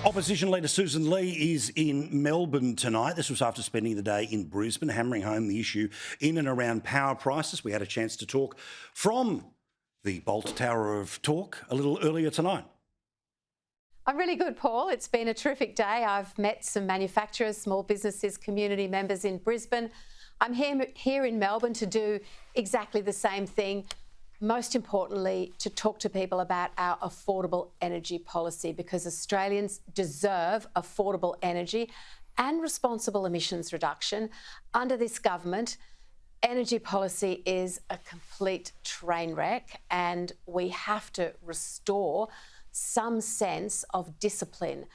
Opposition Leader Sussan Ley is in Melbourne tonight. This was after spending the day in Brisbane, hammering home the issue in and around power prices. We had a chance to talk from the Bolt Tower of Talk a little earlier tonight. I'm really good, Paul. It's been a terrific day. I've met some manufacturers, small businesses, community members in Brisbane. I'm here in Melbourne to do exactly the same thing. Most importantly, to talk to people about our affordable energy policy, because Australians deserve affordable energy and responsible emissions reduction. Under this government, energy policy is a complete train wreck, and we have to restore some sense of discipline.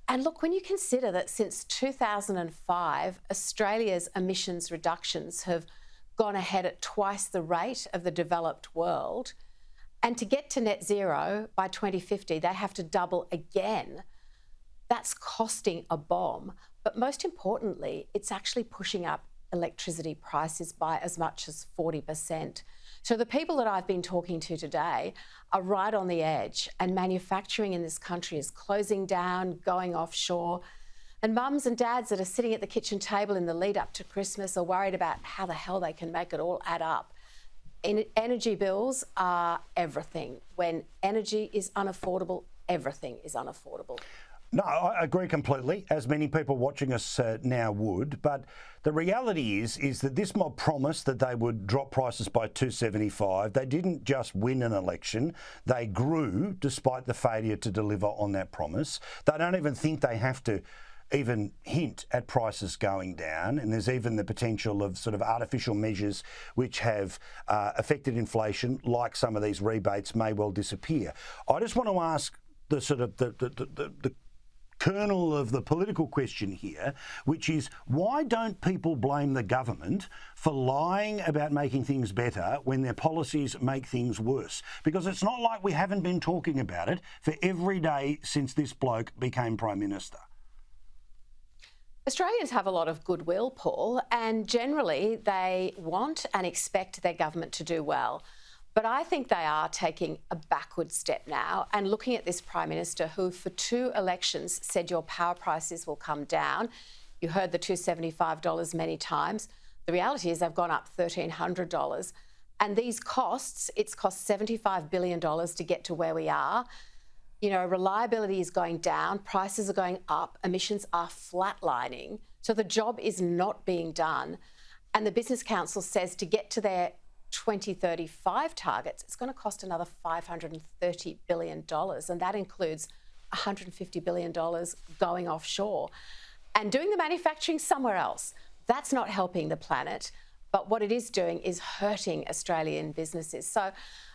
And look, when you consider that since 2005, Australia's emissions reductions have gone ahead at twice the rate of the developed world, and to get to net zero by 2050, they have to double again. That's costing a bomb. But most importantly, it's actually pushing up electricity prices by as much as 40%. So the people that I've been talking to today are right on the edge, and manufacturing in this country is closing down, going offshore. And mums and dads that are sitting at the kitchen table in the lead up to Christmas are worried about how the hell they can make it all add up. Energy bills are everything. When energy is unaffordable, everything is unaffordable. No, I agree completely, as many people watching us now would. But the reality is that this mob promised that they would drop prices by $2.75. They didn't just win an election. They grew despite the failure to deliver on that promise. They don't even think they have to even hint at prices going down, and there's even the potential of sort of artificial measures which have affected inflation, like some of these rebates may well disappear. I just want to ask the sort of the kernel of the political question here, which is, why don't people blame the government for lying about making things better when their policies make things worse? Because it's not like we haven't been talking about it for every day since this bloke became Prime Minister. Australians have a lot of goodwill, Paul, and generally they want and expect their government to do well. But I think they are taking a backward step now and looking at this Prime Minister who for 2 elections said your power prices will come down. You heard the $275 many times. The reality is they've gone up $1,300. And these costs, it's cost $75 billion to get to where we are. You know, reliability is going down, prices are going up, emissions are flatlining. So the job is not being done. And the Business Council says to get to their 2035 targets, it's going to cost another $530 billion. And that includes $150 billion going offshore and doing the manufacturing somewhere else. That's not helping the planet. But what it is doing is hurting Australian businesses. So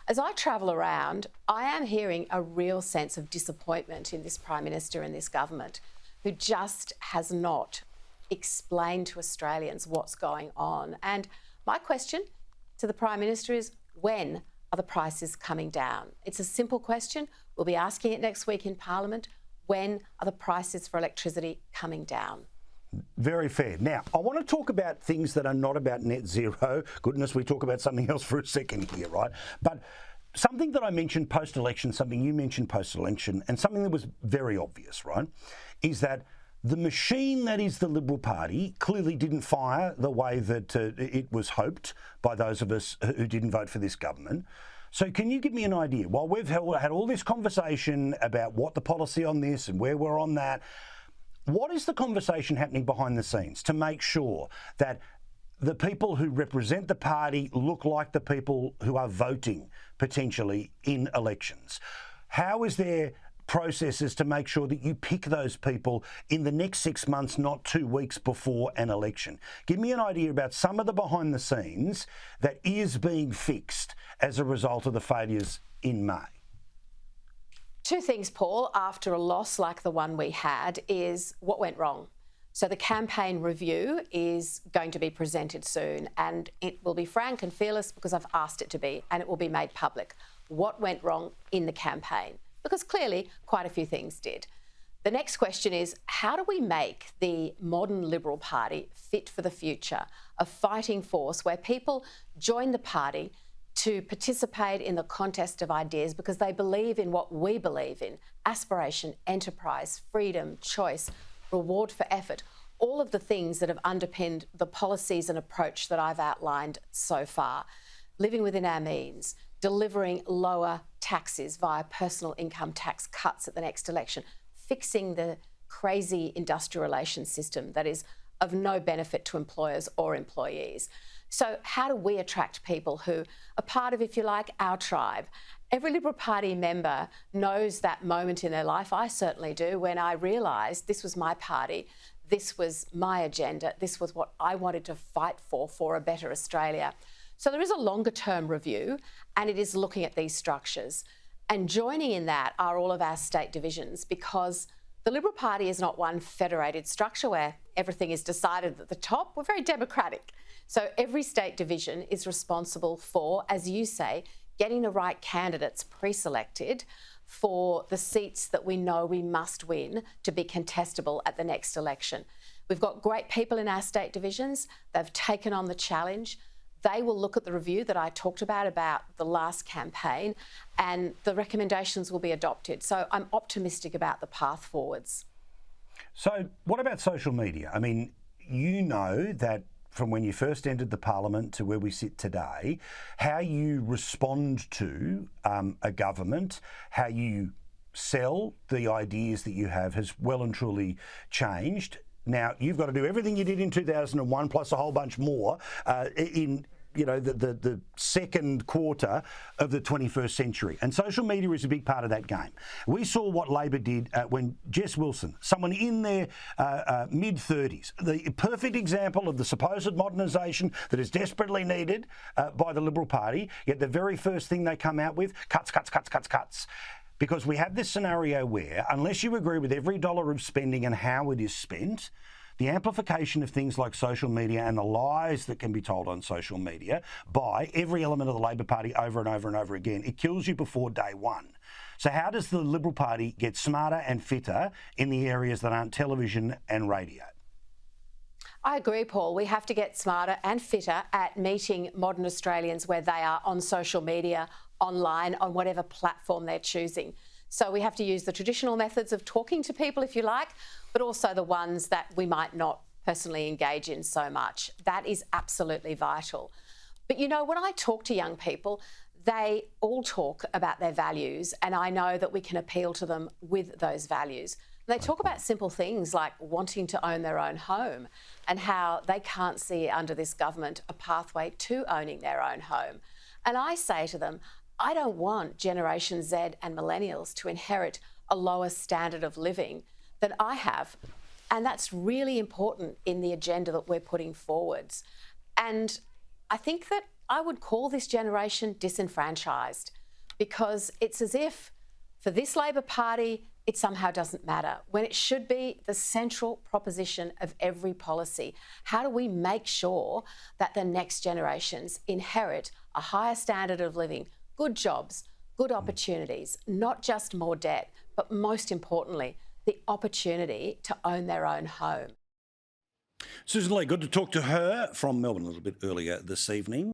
as I travel around, I am hearing a real sense of disappointment in this Prime Minister and this government, who just has not explained to Australians what's going on. And my question to the Prime Minister is, when are the prices coming down? It's a simple question. We'll be asking it next week in Parliament. When are the prices for electricity coming down? Very fair. Now, I want to talk about things that are not about net zero. Goodness, we talk about something else for a second here, right? But something that I mentioned post-election, something you mentioned post-election, and something that was very obvious, right, is that the machine that is the Liberal Party clearly didn't fire the way that it was hoped by those of us who didn't vote for this government. So can you give me an idea? While we've had all this conversation about what the policy on this and where we're on that, what is the conversation happening behind the scenes to make sure that the people who represent the party look like the people who are voting potentially in elections? How is there processes to make sure that you pick those people in the next 6 months, not 2 weeks before an election? Give me an idea about some of the behind the scenes that is being fixed as a result of the failures in May. 2 things, Paul, after a loss like the one we had is what went wrong. So the campaign review is going to be presented soon, and it will be frank and fearless because I've asked it to be, and it will be made public. What went wrong in the campaign? Because clearly quite a few things did. The next question is, how do we make the modern Liberal Party fit for the future, a fighting force where people join the party to participate in the contest of ideas because they believe in what we believe in: aspiration, enterprise, freedom, choice, reward for effort, all of the things that have underpinned the policies and approach that I've outlined so far. Living within our means, delivering lower taxes via personal income tax cuts at the next election, fixing the crazy industrial relations system that is of no benefit to employers or employees. So how do we attract people who are part of, if you like, our tribe? Every Liberal Party member knows that moment in their life. I certainly do, when I realised this was my party, this was my agenda, this was what I wanted to fight for a better Australia. So there is a longer term review, and it is looking at these structures. And joining in that are all of our state divisions, because the Liberal Party is not one federated structure where everything is decided at the top. We're very democratic. So every state division is responsible for, as you say, getting the right candidates pre-selected for the seats that we know we must win to be contestable at the next election. We've got great people in our state divisions. They've taken on the challenge. They will look at the review that I talked about the last campaign, and the recommendations will be adopted. So I'm optimistic about the path forwards. So what about social media? I mean, you know that from when you first entered the parliament to where we sit today, how you respond to a government, how you sell the ideas that you have has well and truly changed. Now, you've got to do everything you did in 2001 plus a whole bunch more in the second quarter of the 21st century. And social media is a big part of that game. We saw what Labor did when Jess Wilson, someone in their mid-30s, the perfect example of the supposed modernisation that is desperately needed by the Liberal Party, yet the very first thing they come out with, cuts. Because we have this scenario where, unless you agree with every dollar of spending and how it is spent, the amplification of things like social media and the lies that can be told on social media by every element of the Labor Party over and over and over again, it kills you before day one. So how does the Liberal Party get smarter and fitter in the areas that aren't television and radio? I agree, Paul. We have to get smarter and fitter at meeting modern Australians where they are on social media, online, on whatever platform they're choosing. So we have to use the traditional methods of talking to people, if you like, but also the ones that we might not personally engage in so much. That is absolutely vital. But you know, when I talk to young people, they all talk about their values, and I know that we can appeal to them with those values. They talk about simple things like wanting to own their own home and how they can't see under this government a pathway to owning their own home. And I say to them, I don't want Generation Z and millennials to inherit a lower standard of living than I have. And that's really important in the agenda that we're putting forwards. And I think that I would call this generation disenfranchised, because it's as if for this Labor Party, it somehow doesn't matter, when it should be the central proposition of every policy. How do we make sure that the next generations inherit a higher standard of living, good jobs, good opportunities, not just more debt, but most importantly, the opportunity to own their own home? Sussan Ley, good to talk to her from Melbourne a little bit earlier this evening.